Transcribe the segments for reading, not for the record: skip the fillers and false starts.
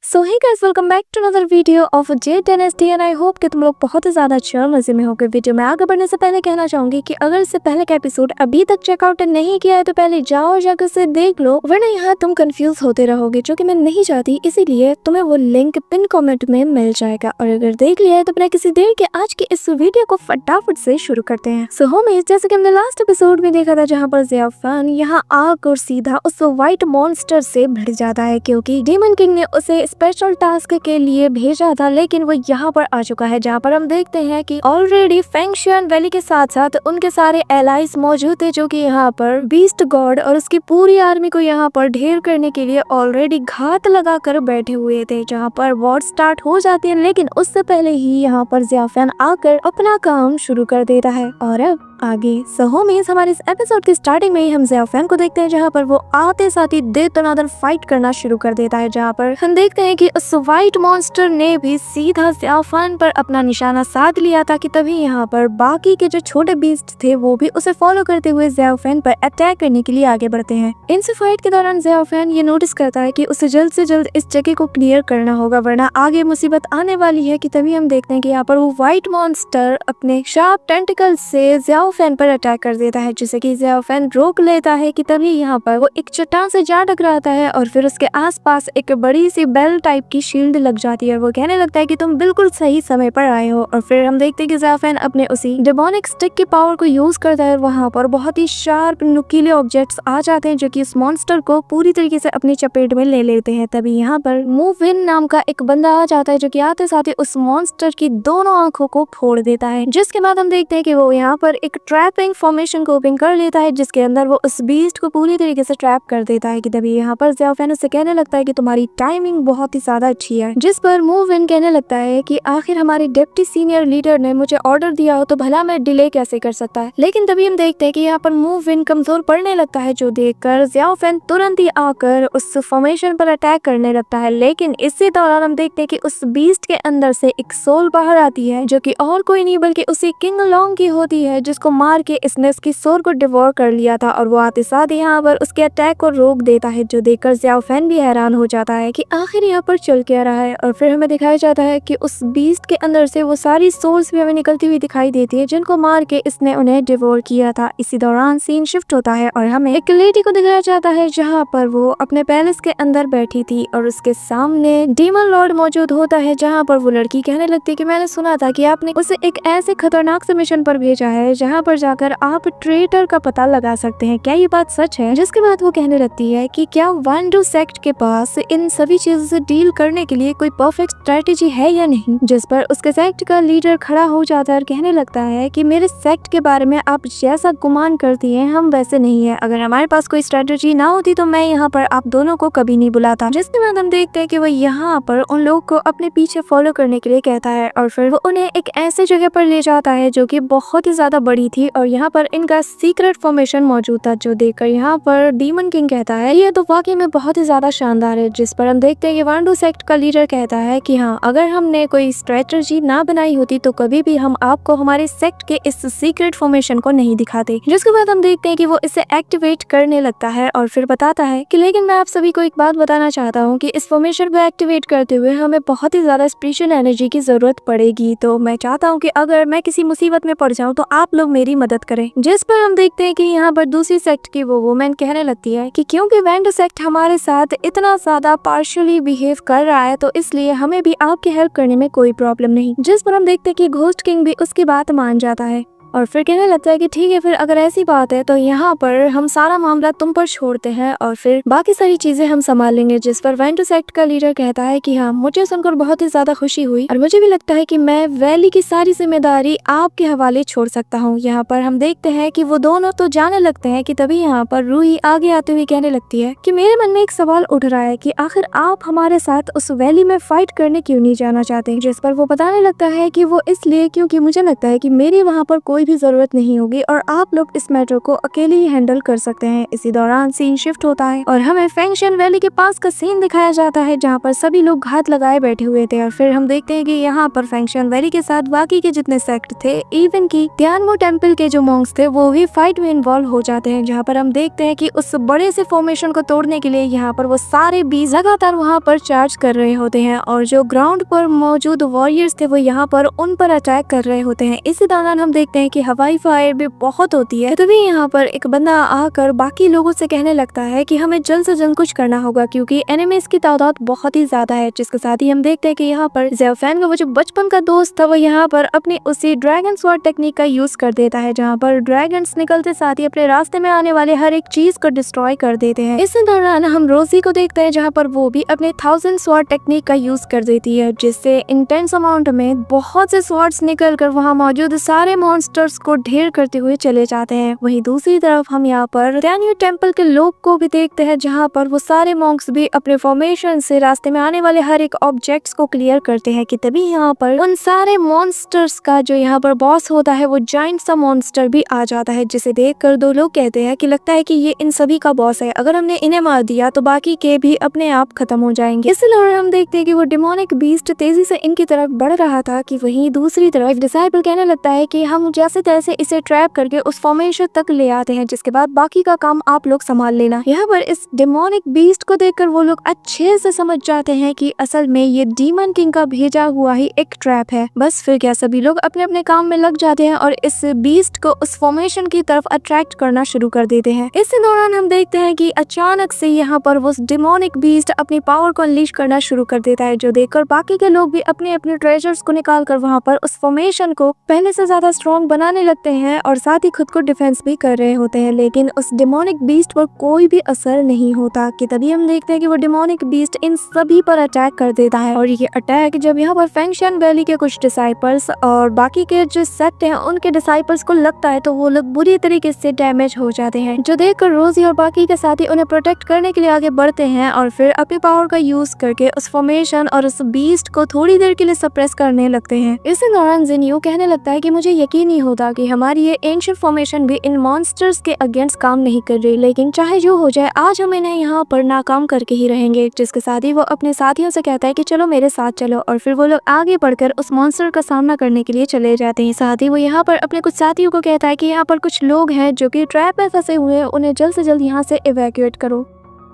So hey guys, welcome back to another video of J dynasty and I hope कि तुम लोग बहुत ही ज्यादा अच्छे और मजे में होगे। वीडियो में आगे बढ़ने से पहले कहना चाहूंगी कि अगर इससे पहले का एपिसोड अभी तक चेकआउट नहीं किया है तो पहले जाओ और जाकर उसे देख लो, वरना यहाँ तुम कंफ्यूज होते रहोगे, जो कि मैं नहीं चाहती। इसीलिए तुम्हें वो लिंक पिन कमेंट में मिल जाएगा। और अगर देख लिया है तो बिना किसी देर के आज की इस वीडियो को फटाफट से शुरू करते हैं। सो होmies, जैसे कि हमने लास्ट एपिसोड में देखा था जहाँ पर ज़ियाफान यहाँ आकर सीधा उस व्हाइट मॉन्स्टर से भिड़ जाता है, क्योंकि डीमन किंग ने उसे स्पेशल टास्क के लिए भेजा था। लेकिन वो यहाँ पर आ चुका है, जहाँ पर हम देखते हैं कि ऑलरेडी फेंगशियन वैली के साथ साथ उनके सारे एलाइज मौजूद थे, जो कि यहाँ पर बीस्ट गॉड और उसकी पूरी आर्मी को यहाँ पर ढेर करने के लिए ऑलरेडी घात लगा कर बैठे हुए थे, जहाँ पर वॉर स्टार्ट हो जाती है। लेकिन उससे पहले ही यहाँ पर ज़ियाफान आकर अपना काम शुरू कर देता है। और अब आगे होमीज, हमारे इस एपिसोड की स्टार्टिंग में ही हम ज़ियाफान को देखते हैं, जहाँ पर वो आते साथ ही दे तनादर फाइट करना शुरू कर देता है, जहाँ पर हम देखते हैं कि उस व्हाइट मॉन्स्टर ने भी सीधा ज़ियाफान पर अपना निशाना साध लिया था। कि तभी यहाँ पर बाकी के जो छोटे बीस्ट थे वो भी उसे फॉलो करते हुए ज़ियाफान पर अटैक करने के लिए आगे बढ़ते हैं। इनसे फाइट के दौरान ज़ियाफान ये नोटिस करता है कि उसे जल्द से जल्द इस जगह को क्लियर करना होगा, वरना आगे मुसीबत आने वाली है। कि तभी हम देखते हैं कि यहाँ पर वो व्हाइट मॉन्स्टर अपने शार्प टेंटिकल से ज़ियाफान पर अटैक कर देता है, जिसे कि ज़ियाफान रोक लेता है। कि तभी यहाँ पर वो एक चट्टान से जा टकराता है और फिर उसके आसपास एक बड़ी सी बेल टाइप की शील्ड लग जाती है। वो कहने लगता है कि तुम बिल्कुल सही समय पर आए हो। और फिर हम देखते हैं कि ज़ियाफान अपने उसी डेमोनिक स्टिक की पावर को यूज करता है। वहाँ पर बहुत ही शार्प नुकीले ऑब्जेक्ट्स आ जाते हैं, जो कि इस मॉन्स्टर को पूरी तरीके से अपनी चपेट में ले लेते हैं। तभी यहाँ पर मूव इन नाम का एक बंदा आ जाता है, जो कि आते साथ ही उस मॉन्स्टर की दोनों आंखों को फोड़ देता है। जिसके बाद हम देखते हैं कि वो यहाँ पर एक ट्रैपिंग फॉर्मेशन को ओपन कर लेता है, जिसके अंदर वो उस बीस्ट को पूरी तरीके से ट्रैप कर देता है। कि तभी यहाँ पर ज़ियाफान उससे कहने लगता है कि तुम्हारी टाइमिंग बहुत ही ज्यादा अच्छी है। जिस पर मूव इन कहने लगता है कि आखिर हमारे डिप्टी सीनियर लीडर ने मुझे ऑर्डर दिया हो तो भला मैं डिले कैसे कर सकता है। लेकिन तभी हम देखते हैं कि यहाँ पर मूव इन कमजोर पड़ने लगता है, जो देखकर ज़ियाफान तुरंत ही आकर उस फॉर्मेशन पर अटैक करने लगता है। लेकिन इसी दौरान हम देखते हैं कि उस बीस्ट के अंदर से एक सोल बाहर आती है, जो कि और कोई नहीं बल्कि उसी किंग लॉन्ग की होती है, जिसको मार के इसने उसकी सोल को डिवोर कर लिया था। और वो आते साथ यहाँ पर उसके अटैक को रोक देता है, जो देखकर ज़ियाफान भी हैरान हो जाता है कि आखिर यहाँ पर चल क्या रहा है। और फिर हमें दिखाया जाता है कि उस बीस्ट के अंदर से वो सारी सोल्स भी हमें निकलती हुई दिखाई देती है, जिनको मार के इसने उन्हें डिवोर किया था। इसी दौरान सीन शिफ्ट होता है और हमें एक लेडी को दिखाया जाता है, जहाँ पर वो अपने पैलेस के अंदर बैठी थी और उसके सामने डीमन लॉर्ड मौजूद होता है। जहाँ पर वो लड़की कहने लगती है कि मैंने सुना था कि आपने उसे एक ऐसे खतरनाक से मिशन पर भेजा है जहाँ पर जाकर आप ट्रेटर का पता लगा सकते हैं, क्या ये बात सच है। जिसके बाद वो कहने लगती है कि क्या वांडू सेक्ट के पास इन सभी चीजों से डील करने के लिए कोई परफेक्ट स्ट्रेटेजी है या नहीं। जिस पर उसके सेक्ट का लीडर खड़ा हो जाता है और कहने लगता है कि मेरे सेक्ट के बारे में आप जैसा गुमान करती हैं हम वैसे नहीं है। अगर हमारे पास कोई स्ट्रेटेजी ना होती तो मैं यहाँ पर आप दोनों को कभी नहीं बुलाता। जिसके बाद हम देखते हैं कि वो यहाँ पर उन लोग को अपने पीछे फॉलो करने के लिए कहता है और फिर वो उन्हें एक ऐसे जगह पर ले जाता है जो कि बहुत ही ज्यादा बड़ी थी और यहाँ पर इनका सीक्रेट फॉर्मेशन मौजूद था, जो देखकर यहाँ पर डीमन किंग कहता है ये तो वाकई में बहुत ही ज्यादा शानदार है। जिस पर हम देखते हैं कि वांडू सेक्ट का लीडर कहता है कि हाँ, अगर हमने कोई स्ट्रेटजी ना बनाई होती तो कभी भी हम आपको हमारे सेक्ट के इस सीक्रेट फॉर्मेशन को नहीं दिखाते। जिसके बाद हम देखते हैं कि वो इसे एक्टिवेट करने लगता है और फिर बताता है कि लेकिन मैं आप सभी को एक बात बताना चाहता हूँ कि इस फॉर्मेशन को एक्टिवेट करते हुए हमें बहुत ही ज्यादा स्पिरिचुअल एनर्जी की जरूरत पड़ेगी। तो मैं चाहता हूँ कि अगर मैं किसी मुसीबत में पड़ जाऊँ तो आप लोग मेरी मदद करें। जिस पर हम देखते हैं कि यहाँ पर दूसरी सेक्ट की वो वुमेन कहने लगती है कि क्योंकि वांडू सेक्ट हमारे साथ इतना ज्यादा पार्शियली बिहेव कर रहा है तो इसलिए हमें भी आपकी हेल्प करने में कोई प्रॉब्लम नहीं। जिस पर हम देखते हैं कि घोस्ट किंग भी उसकी बात मान जाता है और फिर कहने लगता है कि ठीक है, फिर अगर ऐसी बात है तो यहाँ पर हम सारा मामला तुम पर छोड़ते हैं और फिर बाकी सारी चीजें हम संभाल लेंगे। जिस पर वांडू सेक्ट का लीडर कहता है कि हाँ, मुझे सुनकर बहुत ही ज्यादा खुशी हुई और मुझे भी लगता है कि मैं वैली की सारी जिम्मेदारी आपके हवाले छोड़ सकता हूँ। यहाँ पर हम देखते हैं कि वो दोनों तो जाने लगते हैं कि तभी यहाँ पर रूही आगे आते हुए कहने लगती है कि मेरे मन में एक सवाल उठ रहा है कि आखिर आप हमारे साथ उस वैली में फाइट करने क्यों नहीं जाना चाहते। जिस पर वो बताने लगता है कि वो इसलिए क्योंकि मुझे लगता है कि मेरी वहाँ पर कोई भी जरूरत नहीं होगी और आप लोग इस मैटर को अकेले ही हैंडल कर सकते हैं। इसी दौरान सीन शिफ्ट होता है और हमें फेंगशन वैली के पास का सीन दिखाया जाता है जहाँ पर सभी लोग घात लगाए बैठे हुए थे और फिर हम देखते हैं कि यहाँ पर फेंगशन वैली के साथ बाकी के जितने सेक्ट थे, इवन की तियानमो टेम्पल के जो मॉन्क्स थे वो भी फाइट में इन्वॉल्व हो जाते हैं, जहाँ पर हम देखते हैं कि उस बड़े से फॉर्मेशन को तोड़ने के लिए यहाँ पर वो सारे बीज लगातार वहाँ पर चार्ज कर रहे होते हैं और जो ग्राउंड पर मौजूद वॉरियर्स थे वो यहाँ पर उन पर अटैक कर रहे होते हैं। इसी दौरान हम देखते हैं कि हवाई फायर भी बहुत होती है। तभी यहाँ पर एक बंदा आकर बाकी लोगों से कहने लगता है कि हमें जल्द से जल्द कुछ करना होगा क्योंकि एनिमीज की तादाद बहुत ही ज्यादा है। जिसके साथ ही हम देखते हैं कि यहाँ पर ज़ेओ फैन का वो जो बचपन का दोस्त था वो यहाँ पर अपनी उसी ड्रैगन स्वॉर्ड टेक्निक का यूज कर देता है, जहाँ पर ड्रैगन्स निकलते साथ ही अपने रास्ते में आने वाले हर एक चीज को डिस्ट्रॉय कर देते हैं। इसी दौरान हम रोजी को देखते हैं जहाँ पर वो भी अपने 1000 स्वॉर्ड टेक्निक का यूज कर देती है, जिससे इंटेंस अमाउंट में बहुत से स्वॉर्ड्स निकलकर वहाँ मौजूद सारे मॉन्स्टर्स को ढेर करते हुए चले जाते हैं। वहीं दूसरी तरफ हम यहाँ पर तियानमो टेम्पल के लोग को भी देखते हैं जहाँ पर वो सारे मॉन्क्स भी अपने फॉर्मेशन से रास्ते में आने वाले हर एक ऑब्जेक्ट्स को क्लियर करते हैं कि तभी यहाँ पर उन सारे मॉन्स्टर्स का जो यहाँ पर बॉस होता है वो जाइंट सा मॉन्स्टर भी आ जाता है, जिसे देखकर दो लोग कहते हैं कि लगता है कि ये इन सभी का बॉस है, अगर हमने इन्हें मार दिया तो बाकी के भी अपने आप खत्म हो जाएंगे। इस दौरान हम देखते हैं कि वो डिमोनिक बीस्ट तेजी से इनकी तरफ बढ़ रहा था कि वहीं दूसरी तरफ डिसाइपल कहने लगता है कि हम जैसे तैसे इसे ट्रैप करके उस फॉर्मेशन तक ले आते हैं, जिसके बाद बाकी का काम आप लोग संभाल लेना। यहाँ पर इस डिमोनिक बीस्ट को देखकर वो लोग अच्छे से समझ जाते हैं कि असल में ये डीमन किंग का भेजा हुआ ही एक ट्रैप है। बस फिर क्या सभी लोग अपने अपने काम में लग जाते हैं और इस बीस्ट को उस फॉर्मेशन की तरफ अट्रैक्ट करना शुरू कर देते हैं। इस दौरान हम देखते हैं कि अचानक से यहाँ पर वो डिमोनिक बीस्ट अपनी पावर को अनलीश करना शुरू कर देता है, जो देखकर बाकी के लोग भी अपने अपने ट्रेजर्स को निकाल कर वहाँ पर उस फॉर्मेशन को पहले से ज्यादा स्ट्रॉन्ग बनाने लगते हैं और साथ ही खुद को डिफेंस भी कर रहे होते हैं। लेकिन उस डिमोनिक बीस्ट पर कोई भी असर नहीं होता कि तभी हम देखते हैं कि वो डिमोनिक बीस्ट इन सभी पर अटैक कर देता है। और ये अटैक जब यहाँ पर फेंगशन वैली के कुछ डिसाइपल्स और बाकी के जो सेक्ट हैं उनके डिसाइपल्स को लगता है तो वो लोग बुरी तरीके से डैमेज हो जाते हैं, जो देखकर रोजी और बाकी के साथी उन्हें प्रोटेक्ट करने के लिए आगे बढ़ते हैं और फिर अपनी पावर का यूज करके उस फॉर्मेशन और उस बीस्ट को थोड़ी देर के लिए सप्रेस करने लगते हैं। इसी दौरान जिन्यू कहने लगता है कि मुझे यकीन नहीं होता कि हमारी ये एंशिएंट फॉर्मेशन भी इन मॉन्स्टर्स के अगेंस्ट काम नहीं कर रही, लेकिन चाहे जो हो जाए आज हम इन्हें यहाँ पर नाकाम करके ही रहेंगे। जिसके साथ ही वो अपने साथियों से कहता है कि चलो मेरे साथ चलो, और फिर वो लोग आगे बढ़कर उस मॉन्स्टर का सामना करने के लिए चले जाते हैं। साथ ही वो यहाँ पर अपने कुछ साथियों को कहता है कि यहाँ पर कुछ लोग हैं जो कि ट्रैप में फंसे हुए हैं, उन्हें जल्द से जल्द यहाँ से इवैक्यूएट करो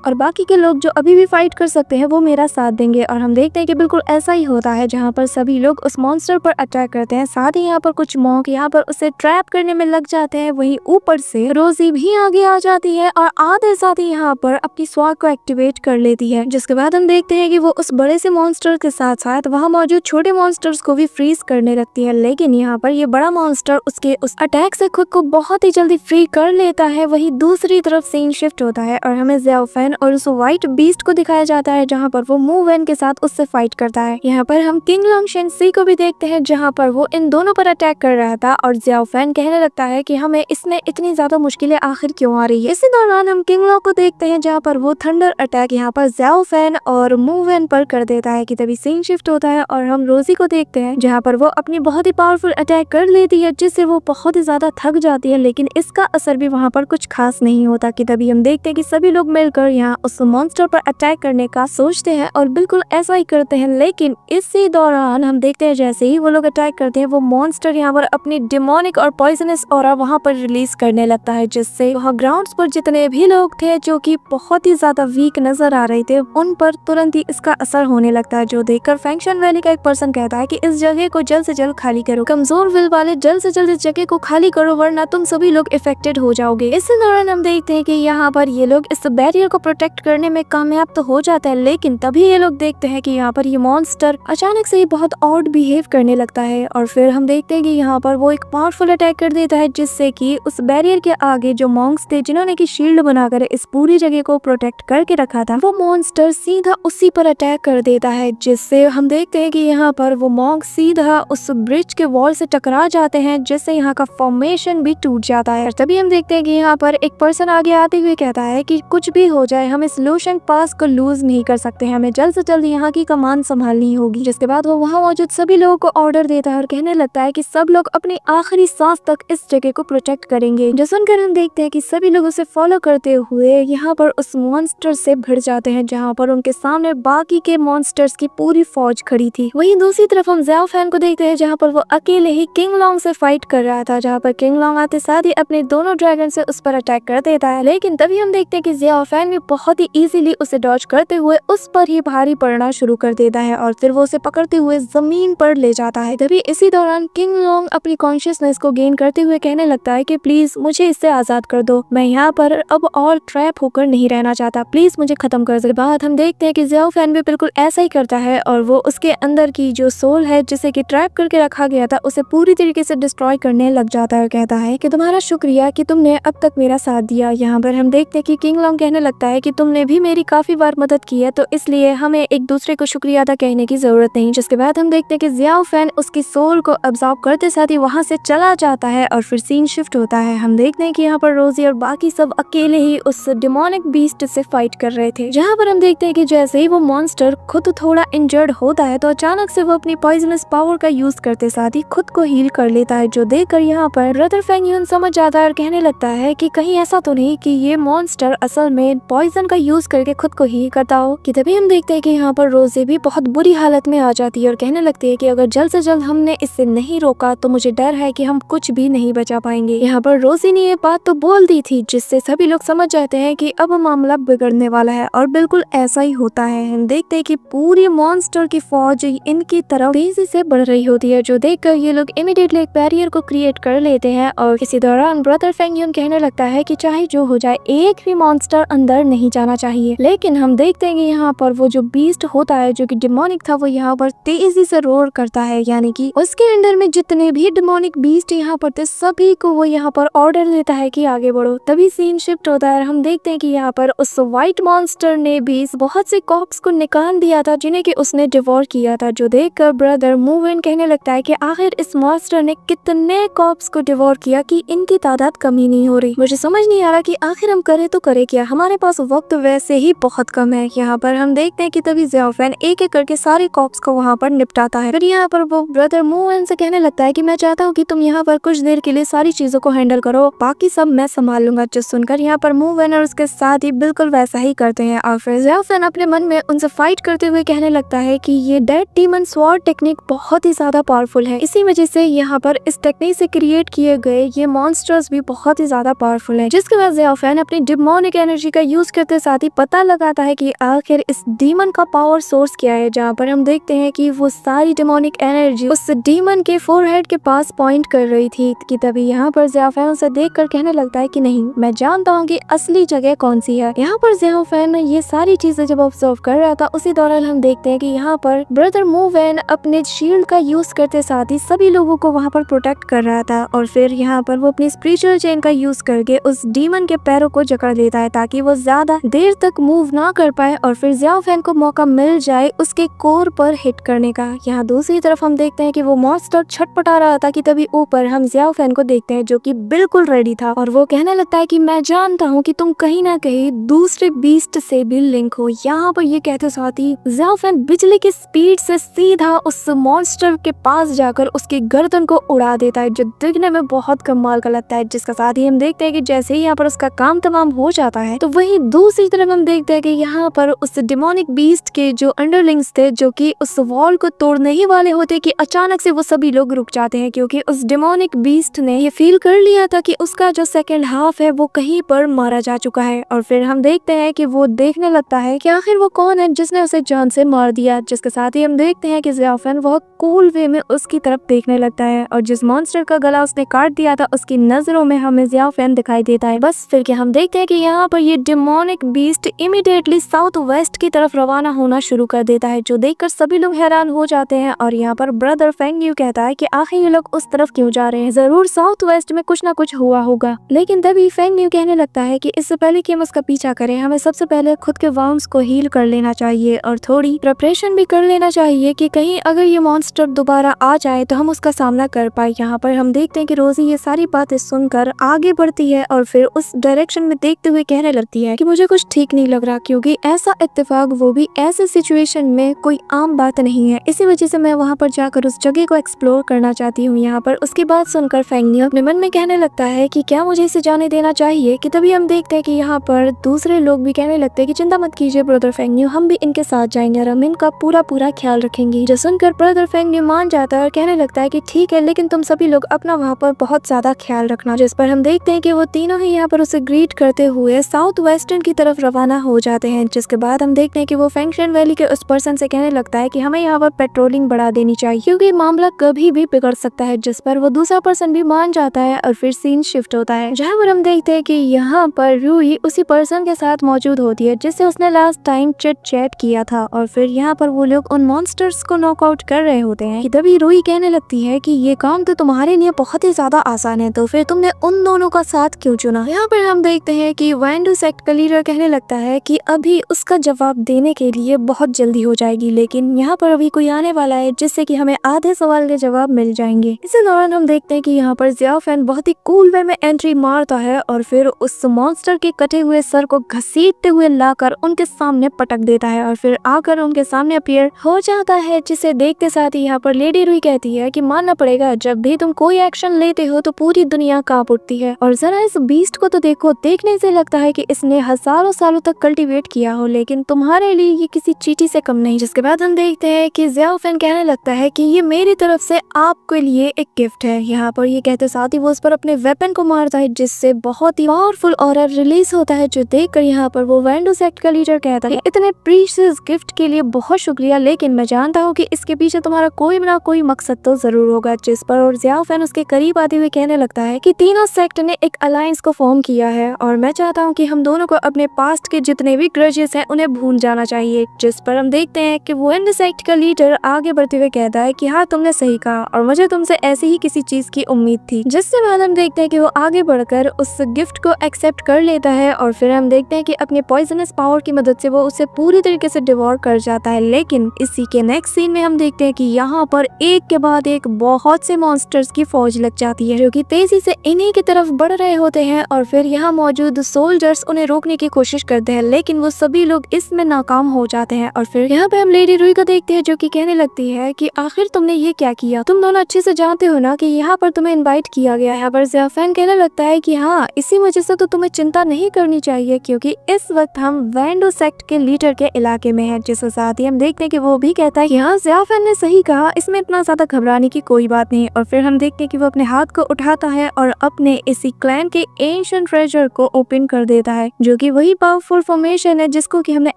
और बाकी के लोग जो अभी भी फाइट कर सकते हैं वो मेरा साथ देंगे। और हम देखते हैं कि बिल्कुल ऐसा ही होता है जहाँ पर सभी लोग उस मॉन्स्टर पर अटैक करते हैं। साथ ही यहाँ पर कुछ मॉन्क यहाँ पर उसे ट्रैप करने में लग जाते हैं। वहीं ऊपर से रोजी भी आगे आ जाती है और आधे साथ ही यहाँ पर अपनी स्वाग को एक्टिवेट कर लेती है। जिसके बाद हम देखते हैं कि वो उस बड़े से मॉन्स्टर के साथ साथ वहाँ मौजूद छोटे मॉन्स्टर्स को भी फ्रीज करने लगती है। लेकिन यहाँ पर ये बड़ा मॉन्स्टर उसके उस अटैक से खुद को बहुत ही जल्दी फ्री कर लेता है। वहीं दूसरी तरफ सीन शिफ्ट होता है और हमें ज़ेओ फैन और उस व्हाइट बीस्ट को दिखाया जाता है जहां पर वो मू वेन के साथ उससे फाइट करता है। यहाँ पर हम किंग लॉन्ग शेंसी को भी देखते हैं जहां पर वो इन दोनों पर अटैक कर रहा था और ज़ेओ फैन कहने लगता है कि हमें इसमें इतनी ज्यादा मुश्किलें आखिर क्यों आ रही है। इसी दौरान हम किंग लॉन्ग को देखते हैं जहाँ पर वो थंडर अटैक यहाँ पर ज़ेओ फैन और मू वेन पर कर देता है कि तभी सीन शिफ्ट होता है और हम रोजी को देखते हैं जहाँ पर वो अपनी बहुत ही पावरफुल अटैक कर लेती है जिससे वो बहुत ही ज्यादा थक जाती है, लेकिन इसका असर भी वहाँ पर कुछ खास नहीं होता कि तभी हम देखते हैं कि सभी लोग मिलकर यहाँ उस मॉन्स्टर पर अटैक करने का सोचते हैं और बिल्कुल ऐसा ही करते हैं। लेकिन इसी दौरान हम देखते हैं जैसे ही वो लोग अटैक करते हैं वो मॉन्स्टर यहाँ पर अपनी डिमोनिक और पॉइजनस ऑरा वहाँ पर रिलीज करने लगता है, जिससे वहाँ ग्राउंड्स पर जितने भी लोग थे जो कि बहुत ही ज्यादा वीक नजर आ रहे थे उन पर तुरंत ही इसका असर होने लगता है, जो देखकर फेंगशन वैली का एक पर्सन कहता है कि इस जगह को जल्द से जल्द खाली करो, कमजोर विल वाले जल्द से जल्द इस जगह को खाली करो वरना तुम सभी लोग इफेक्टेड हो जाओगे। इसी दौरान हम देखते हैं कि यहाँ पर ये लोग इस बैरियर को प्रोटेक्ट करने में कामयाब तो हो जाता है, लेकिन तभी ये लोग देखते हैं कि यहाँ पर ये मॉन्स्टर अचानक से बहुत ऑड बिहेव करने लगता है और फिर हम देखते हैं कि यहाँ पर वो एक पावरफुल अटैक कर देता है जिससे कि उस बैरियर के आगे जो मॉन्क्स थे जिन्होंने की शील्ड बनाकर इस पूरी जगह को प्रोटेक्ट करके रखा था वो मॉन्स्टर सीधा उसी पर अटैक कर देता है, जिससे हम देखते हैं कि यहाँ पर वो मॉन्क सीधा उस ब्रिज के वॉल से टकरा जाते हैं जिससे यहाँ का फॉर्मेशन भी टूट जाता है। तभी हम देखते हैं कि यहाँ पर एक पर्सन आगे आते हुए कहता है कि कुछ भी हो जाए हम इस लूशन पास को लूज नहीं कर सकते हैं, हमें जल्द से जल्द यहाँ की कमान संभालनी होगी। जिसके बाद वो वहाँ मौजूद सभी लोगों को ऑर्डर देता है और कहने लगता है कि सब लोग अपनी आखिरी सांस तक इस जगह को प्रोटेक्ट करेंगे। जो सुनकर हम देखते हैं कि सभी लोग उसे फॉलो करते हुए यहाँ पर उस मॉन्स्टर से भिड़ जाते हैं, जहाँ पर उनके सामने बाकी के मॉन्स्टर्स की पूरी फौज खड़ी थी। वहीं दूसरी तरफ हम ज़ियाओ फैन को देखते हैं, जहाँ पर वो अकेले ही किंग लॉन्ग से फाइट कर रहा था, जहाँ पर किंग लॉन्ग आते साथ ही अपने दोनों ड्रैगन से उस पर अटैक कर देता है। लेकिन तभी हम देखते हैं कि ज़ियाओ फैन भी बहुत ही इजीली उसे डॉज करते हुए उस पर ही भारी पड़ना शुरू कर देता है और फिर वो उसे पकड़ते हुए जमीन पर ले जाता है। तभी इसी दौरान किंग लॉन्ग अपनी कॉन्शियसनेस को गेन करते हुए कहने लगता है कि प्लीज मुझे इससे आजाद कर दो, मैं यहाँ पर अब और ट्रैप होकर नहीं रहना चाहता, प्लीज मुझे खत्म कर दो। बाद हम देखते हैं कि ज़ियाओ फैन भी बिल्कुल ऐसा ही करता है और वो उसके अंदर की जो सोल है जिसे कि ट्रैप करके रखा गया था उसे पूरी तरीके से डिस्ट्रॉय करने लग जाता है और कहता है कि तुम्हारा शुक्रिया कि तुमने अब तक मेरा साथ दिया। यहाँ पर हम देखते हैं कि किंग लॉन्ग कहने लगता है कि तुमने भी मेरी काफी बार मदद की है, तो इसलिए हमें एक दूसरे को शुक्रिया अदा कहने की जरूरत नहीं। जिसके बाद हम देखते हैं कि ज़ियाओ फैन उसकी सोल को अब्सॉर्ब करते साथ ही वहाँ से चला जाता है और फिर सीन शिफ्ट होता है। हम देखते हैं कि यहाँ पर रोजी और बाकी सब अकेले ही उस डिमोनिक बीस्ट से फाइट कर रहे थे, जहाँ पर हम देखते हैं कि जैसे ही वो मॉन्स्टर खुद थोड़ा इंजर्ड होता है तो अचानक से वो अपनी पॉइजनस पावर का यूज करते साथ ही खुद को हील कर लेता है, जो देखकर यहाँ पर ब्रदर फेंग यून समझ जाता है और कहने लगता है कि कहीं ऐसा तो नहीं कि ये मॉन्स्टर असल में पॉइजन का यूज करके खुद को हील करता हो। कि तभी हम देखते हैं कि यहाँ पर रोजी भी बहुत बुरी हालत में आ जाती है और कहने लगती है कि अगर जल्द से जल्द हमने इससे नहीं रोका तो मुझे डर है कि हम कुछ भी नहीं बचा पाएंगे। यहाँ पर रोजी ने ये बात तो बोल दी थी जिससे सभी लोग समझ जाते हैं कि अब मामला बिगड़ने वाला है और बिल्कुल ऐसा ही होता है। हम देखते हैं कि पूरी मॉन्स्टर की फौज इनकी तरफ तेजी से बढ़ रही होती है, जो देखकर ये लोग इमीडिएटली एक बैरियर को क्रिएट कर लेते हैं और इसी दौरान ब्रदर फेंग यून कहने लगता है कि चाहे जो हो जाए एक भी मॉन्स्टर अंदर नहीं जाना चाहिए। लेकिन हम देखते हैं कि यहाँ पर वो जो बीस्ट होता है जो कि डिमोनिक था वो यहाँ पर तेजी से रोर करता है, यानी कि उसके अंडर में जितने भी डिमोनिक बीस्ट यहाँ पर थे सभी को वो यहाँ पर ऑर्डर देता है कि आगे बढ़ो। तभी सीन शिफ्ट होता है, हम देखते हैं कि यहाँ पर उस व्हाइट मॉन्स्टर ने भी बहुत से कॉप्स को निकाल दिया था जिन्हें कि उसने डिवोर किया था, जो देखकर ब्रदर मूव इन कहने लगता है कि आखिर इस मॉन्स्टर ने कितने कॉप्स को डिवोर किया कि इनकी तादाद कमी नहीं हो रही। मुझे समझ नहीं आ रहा कि आखिर हम करे तो करे क्या, हमारे पास वक्त वैसे ही बहुत कम है। यहाँ पर हम देखते हैं कि तभी ज़ियाओ फैन एक एक करके सारे कॉप्स को वहाँ पर निपटाता है। फिर यहाँ पर वो ब्रदर मूव इन से कहने लगता है कि मैं चाहता हूँ कि तुम यहाँ पर कुछ देर के लिए सारी चीजों को हैंडल करो, बाकी सब मैं संभाल लूंगा। जो सुनकर यहाँ पर मूव इन और उसके साथ ही बिल्कुल वैसा ही करते हैं और फिर ज़ियाओ फैन अपने मन में उनसे फाइट करते हुए कहने लगता है कि ये डेड डीमन स्वॉर्ड टेक्निक बहुत ही ज्यादा पावरफुल है, इसी वजह से यहाँ पर इस टेक्निक से क्रिएट किए गए ये मॉन्स्टर्स भी बहुत ही ज्यादा पावरफुल है। जिसके बाद ज़ियाओ फैन अपनी डिमोनिक एनर्जी का यूज करते साथ ही पता लगाता है कि आखिर इस डीमन का पावर सोर्स क्या है, जहाँ पर हम देखते हैं कि वो सारी डिमोनिक एनर्जी उस डीमन के फोरहेड के पास पॉइंट कर रही थी। कि तभी यहाँ पर ज़ियाओ फैन उसे देखकर कहने लगता है कि नहीं, मैं जानता हूँ कि असली जगह कौन सी है। यहाँ पर ज़ियाओ फैन ये सारी चीजें जब ऑब्जर्व कर रहा था उसी दौरान हम देखते हैं कि यहाँ पर ब्रदर मूव इन अपने शील्ड का यूज करते साथ ही सभी लोगों को वहाँ पर प्रोटेक्ट कर रहा था और फिर यहाँ पर वो अपनी स्पिरिचुअल चेन का यूज करके उस डीमन के पैरों को जकड़ लेता है ताकि वो ज्यादा देर तक मूव ना कर पाए और फिर ज़ियाओ फैन को मौका मिल जाए उसके कोर पर हिट करने का। यहाँ दूसरी तरफ हम देखते हैं कि वो मॉन्स्टर छटपटा रहा था कि तभी ऊपर हम ज़ियाओ फैन को देखते हैं जो कि बिल्कुल रेडी था और वो कहने लगता है कि मैं जानता हूँ कि तुम कहीं ना कहीं दूसरे बीस्ट से भी लिंक हो। यहाँ पर ये कहते साथ ही ज़ियाओ फैन बिजली की स्पीड से सीधा उस मॉन्स्टर के पास जाकर उसकी गर्दन को उड़ा देता है, जो दिखने में बहुत कमाल का लगता है। जिसका साथ ही हम देखते हैं कि जैसे ही यहाँ पर उसका काम तमाम हो जाता है तो वही दूसरी तरफ हम देखते हैं कि यहाँ पर उस डिमोनिक बीस्ट के जो अंडरलिंग्स थे जो कि उस वॉल को तोड़ने ही वाले होते कि अचानक से वो सभी लोग रुक जाते हैं, क्योंकि उस डिमोनिक बीस्ट ने ये फील कर लिया था कि उसका जो सेकंड हाफ है वो कहीं पर मारा जा चुका है। और फिर हम देखते हैं कि वो देखने लगता है कि आखिर वो कौन है जिसने उसे जान से मार दिया। जिसके साथ ही हम देखते हैं कि ज़ियाओ फैन बहुत कूल वे में उसकी तरफ देखने लगता है और जिस मॉन्स्टर का गला उसने काट दिया था उसकी नजरों में हमें ज़ियाओ फैन दिखाई देता है। बस फिर क्या हम देखते हैं कि यहाँ पर ये demonic beast immediately south west की तरफ रवाना होना शुरू कर देता है, जो देखकर सभी लोग हैरान हो जाते हैं। और यहाँ पर ब्रदर फेंग यू कहता है कि आखिर ये लोग उस तरफ क्यों जा रहे हैं, जरूर साउथ वेस्ट में कुछ ना कुछ हुआ होगा। लेकिन तभी फेंग यू कहने लगता है कि इससे पहले कि हम उसका पीछा करें हमें सबसे पहले खुद के वाउंड्स को हील कर लेना चाहिए और थोड़ी प्रिपरेशन भी कर लेना चाहिए कि कहीं अगर ये मॉन्स्टर दोबारा आ जाए तो हम उसका सामना कर पाए। यहाँ पर हम देखते हैं कि रोजी ये सारी बातें सुनकर आगे बढ़ती है और फिर उस डायरेक्शन में देखते हुए कहने लगती है कि कि मुझे कुछ ठीक नहीं लग रहा, क्योंकि ऐसा इत्तेफाक वो भी ऐसे सिचुएशन में कोई आम बात नहीं है। इसी वजह से मैं वहाँ पर जाकर उस जगह को एक्सप्लोर करना चाहती हूँ। यहाँ पर उसकी बात सुनकर फेंगनियो अपने मन में कहने लगता है कि क्या मुझे इसे जाने देना चाहिए। कि तभी हम देखते हैं कि यहाँ पर दूसरे लोग भी कहने लगते हैं कि चिंता मत कीजिए ब्रदर फेंगनियो, हम भी इनके साथ जाएंगे और हम इनका पूरा ख्याल रखेंगे। जो सुनकर ब्रदर फेंगनियो मान जाता है और कहने लगता है कि ठीक है, लेकिन तुम सभी लोग अपना वहाँ पर बहुत ज्यादा ख्याल रखना। जिस पर हम देखते हैं कि वो तीनों ही यहाँ पर उसे ग्रीट करते हुए साउथ वेस्टर्न की तरफ रवाना हो जाते हैं। जिसके बाद हम देखते हैं कि वो फेंगशन वैली के उस पर्सन से कहने लगता है कि हमें यहाँ पर पेट्रोलिंग बढ़ा देनी चाहिए, क्योंकि मामला कभी भी बिगड़ सकता है। जिस पर वो दूसरा पर्सन भी मान जाता है और फिर सीन शिफ्ट होता है, जहाँ पर हम देखते हैं कि यहाँ पर रूही उसी पर्सन के साथ मौजूद होती है जिससे उसने लास्ट टाइम चिट चैट किया था। और फिर यहाँ पर वो लोग उन मॉन्स्टर्स को नॉकआउट कर रहे होते हैं। कि तभी रूही कहने लगती है कि ये काम तो तुम्हारे लिए बहुत ही ज्यादा आसान है, तो फिर तुमने उन दोनों का साथ क्यों चुना। यहाँ पर हम देखते हैं कि वैंडू सेक्ट का लीडर कहने लगता है कि अभी उसका जवाब देने के लिए बहुत जल्दी हो जाएगी, लेकिन यहाँ पर अभी कोई आने वाला है जिससे कि हमें आधे सवाल के जवाब मिल जाएंगे। इसी दौरान हम देखते हैं कि यहाँ पर ज़ियाओ फैन बहुत ही कूल वे में एंट्री मारता है और फिर उस मॉन्स्टर के कटे हुए सर को घसीटते हुए लाकर उनके सामने पटक देता है और फिर आकर उनके सामने अपीयर हो जाता है। जिसे देखते साथ ही यहाँ पर लेडी रूही कहती है कि मानना पड़ेगा, जब भी तुम कोई एक्शन लेते हो तो पूरी दुनिया कांप उठती है। और जरा इस बीस्ट को तो देखो, देखने से लगता है कि इसने हजारों सालों तक कल्टीवेट किया हो, लेकिन तुम्हारे लिए ये किसी चींटी से कम नहीं। जिसके बाद हम देखते हैं कि ज़ियाओ फैन कहने लगता है कि ये मेरी तरफ से आपके लिए एक गिफ्ट है। यहाँ पर ये कहते साथ ही वो उस पर अपने वेपन को मारता है, जिससे बहुत ही पावरफुल ऑरा रिलीज होता है। जो देखकर यहाँ पर वो वैंडू सेक्ट का लीडर कहता है, इतने प्रीशियस गिफ्ट के लिए बहुत शुक्रिया, लेकिन मैं जानता हूँ कि इसके पीछे तुम्हारा कोई ना कोई मकसद तो जरूर होगा। जिस पर और ज़ियाओ फैन उसके करीब आते हुए कहने लगता है कि तीनों सेक्ट ने एक अलायंस को फॉर्म किया है और मैं चाहता हूँ कि हम दोनों को अपने पास्ट के जितने भी ग्रजेस हैं उन्हें भूल जाना चाहिए। जिस पर हम देखते हैं कि वैंडू सेक्ट का लीडर आगे बढ़ते हुए कहता है कि हाँ, तुमने सही कहा और मुझे तुमसे ऐसी ही किसी चीज की उम्मीद थी। जिससे बाद हम देखते हैं कि वो आगे बढ़कर उस गिफ्ट को एक्सेप्ट कर लेता है और फिर हम देखते हैं कि अपने पॉइजनस पावर की मदद से वो उसे पूरी तरीके से डिवोर कर जाता है। लेकिन इसी के नेक्स्ट सीन में हम देखते हैं कि यहाँ पर एक के बाद एक बहुत से मॉन्स्टर्स की फौज लग जाती है, जो कि तेजी से इन्हीं की तरफ बढ़ रहे होते हैं। और फिर यहाँ मौजूद सोल्जर्स उन्हें रोकने की कोशिश करते हैं, लेकिन वो सभी लोग इसमें नाकाम हो जाते हैं। और फिर यहाँ पे हम लेडी रूही को देखते हैं, जो कि कहने लगती है कि आखिर तुमने ये क्या किया, तुम दोनों अच्छे से जानते हो ना कि यहाँ पर तुम्हें इनवाइट किया गया है। यहाँ पर ज़ियाओ फैन कहने लगता है कि हाँ, इसी वजह से तो तुम्हें चिंता नहीं करनी चाहिए, क्योंकि इस वक्त हम वैंडू सेक्ट के लीडर के इलाके में हैं। जिसके साथ ही हम देखते हैं कि वो भी कहता है कि हाँ, ज़ियाओ फैन ने सही कहा, इसमें इतना ज्यादा घबराने की कोई बात नहीं। और फिर हम देखते हैं कि वो अपने हाथ को उठाता है और अपने इसी क्लैन के एंशिएंट ट्रेजर को ओपन कर देता है, जो कि वही पावरफुल फॉर्मेशन है जिसको कि हमने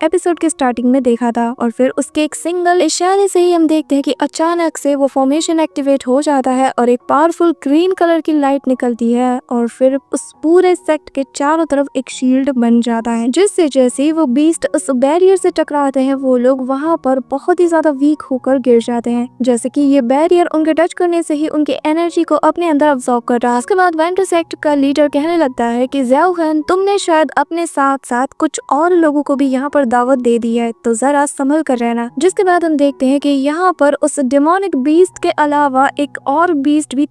एपिसोड के स्टार्टिंग में देखा था। और फिर उसके एक सिंगल इशारे से ही हम देखते हैं कि अचानक से वो फॉर्मेशन एक्टिवेट हो जाता है और एक पावरफुल ग्रीन कलर की लाइट निकलती है और फिर उस पूरे सेक्ट के चारों तरफ एक शील्ड बन जाता है। जिससे जैसे ही वो बीस्ट उस बैरियर से टकराते हैं, वो लोग वहां पर बहुत ही ज्यादा वीक होकर गिर जाते हैं, जैसे कि ये बैरियर उनके टच करने से ही उनके एनर्जी को अपने अंदर अब्सॉर्ब कर रहा है। उसके बाद वैंडू सेक्ट का लीडर कहने लगता है कि ज़ियाओ फैन, तुमने शायद अपने साथ साथ कुछ और लोगों को भी यहाँ पर दावत दे दी है, तो जरा संभल कर रहना। जिसके बाद हम देखते हैं कि यहाँ पर उस डेमोनिक बीस्ट के अलावा एक और बीस्ट भी